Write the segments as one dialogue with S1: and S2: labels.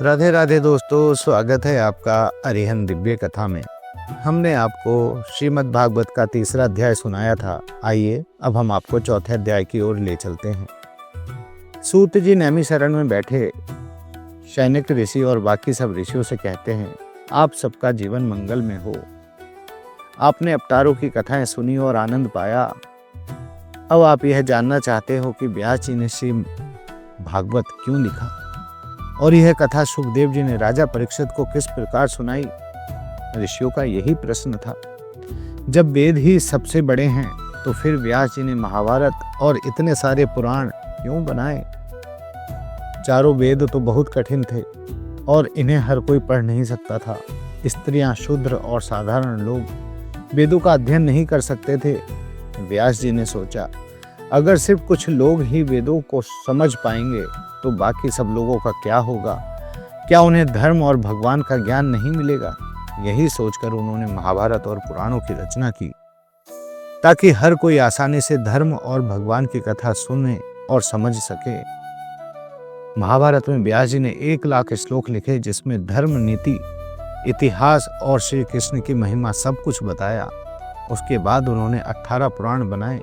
S1: राधे राधे दोस्तों, स्वागत है आपका अरिहंत दिव्य कथा में। हमने आपको श्रीमद् भागवत का तीसरा अध्याय सुनाया था। आइए अब हम आपको चौथे अध्याय की ओर ले चलते हैं। सूत जी नैमिषारण्य में बैठे शैनक ऋषि और बाकी सब ऋषियों से कहते हैं, आप सबका जीवन मंगल में हो। आपने अवतारों की कथाएं सुनी और आनंद पाया। अब आप यह जानना चाहते हो कि व्यास जी ने श्री भागवत क्यों लिखा और यह कथा सुखदेव जी ने राजा परीक्षित को किस प्रकार सुनाई। ऋषियों का यही प्रश्न था। जब वेद ही सबसे बड़े हैं तो फिर व्यास जी ने महाभारत और इतने सारे पुराण क्यों बनाए। चारों वेद तो बहुत कठिन थे और इन्हें हर कोई पढ़ नहीं सकता था। स्त्रियां, शूद्र और साधारण लोग वेदों का अध्ययन नहीं कर सकते थे। व्यास जी ने सोचा, अगर सिर्फ कुछ लोग ही वेदों को समझ पाएंगे तो बाकी सब लोगों का क्या होगा। क्या उन्हें धर्म और भगवान का ज्ञान नहीं मिलेगा। यही सोचकर उन्होंने महाभारत और पुराणों की रचना की ताकि हर कोई आसानी से धर्म और भगवान की कथा सुने और समझ सके। महाभारत में व्यास जी ने 1,00,000 श्लोक लिखे जिसमें धर्म, नीति, इतिहास और श्री कृष्ण की महिमा सब कुछ बताया। उसके बाद उन्होंने 18 पुराण बनाए।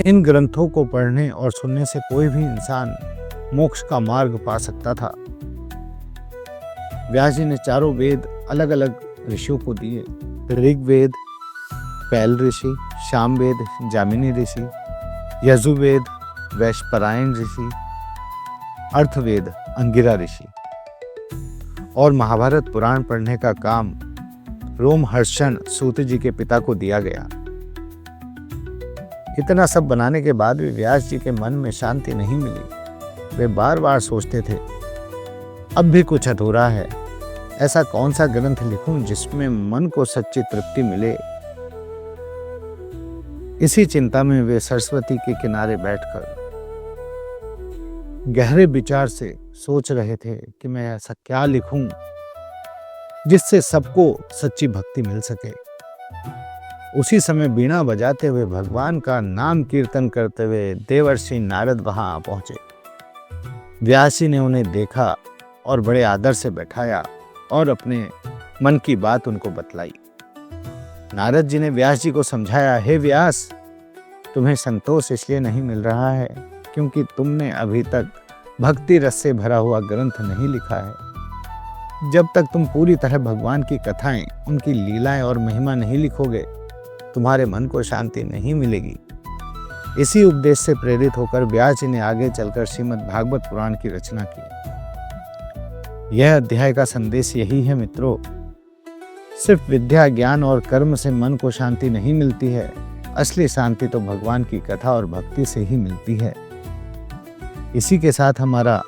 S1: इन ग्रंथों को पढ़ने और सुनने से कोई भी इंसान मोक्ष का मार्ग पा सकता था। व्यास जी ने चारों वेद अलग अलग ऋषियों को दिए। ऋग्वेद पैल ऋषि, सामवेद जामिनी ऋषि, यजुर्वेद वैशंपायन ऋषि, अर्थवेद अंगिरा ऋषि और महाभारत पुराण पढ़ने का काम रोमहर्षण सूत जी के पिता को दिया गया। इतना सब बनाने के बाद भी व्यास जी के मन में शांति नहीं मिली। वे बार बार सोचते थे, अब भी कुछ अधूरा है। ऐसा कौन सा ग्रंथ लिखूं जिसमें मन को सच्ची तृप्ति मिले। इसी चिंता में वे सरस्वती के किनारे बैठकर गहरे विचार से सोच रहे थे कि मैं ऐसा क्या लिखूं जिससे सबको सच्ची भक्ति मिल सके। उसी समय बीणा बजाते हुए भगवान का नाम कीर्तन करते हुए देवर्षि नारद वहां पहुंचे। व्यास जी ने उन्हें देखा और बड़े आदर से बैठाया और अपने मन की बात उनको बतलाई। नारद जी ने व्यास जी को समझाया, हे व्यास, तुम्हें संतोष इसलिए नहीं मिल रहा है क्योंकि तुमने अभी तक भक्ति रस से भरा हुआ ग्रंथ नहीं लिखा है। जब तक तुम पूरी तरह भगवान की कथाएं, उनकी लीलाएं और महिमा नहीं लिखोगे, तुम्हारे मन को शांति नहीं मिलेगी। इसी उपदेश से प्रेरित होकर व्यास जी ने आगे चलकर श्रीमद् भागवत पुराण की रचना की। यह अध्याय का संदेश यही है मित्रों, सिर्फ विद्या, ज्ञान और कर्म से मन को शांति नहीं मिलती है। असली शांति तो भगवान की कथा और भक्ति से ही मिलती है। इसी के साथ हमारा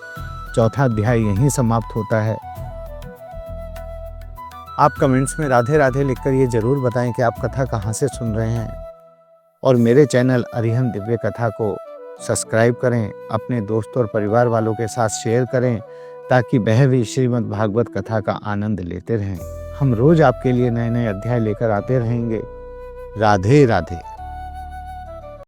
S1: चौथा अध्याय यहीं समाप्त होता है। आप कमेंट्स में राधे राधे लिखकर ये जरूर बताएं कि आप कथा कहाँ से सुन रहे हैं और मेरे चैनल अरिहंत दिव्य कथा को सब्सक्राइब करें। अपने दोस्तों और परिवार वालों के साथ शेयर करें ताकि वह भी श्रीमद् भागवत कथा का आनंद लेते रहें। हम रोज आपके लिए नए नए अध्याय लेकर आते रहेंगे। राधे राधे।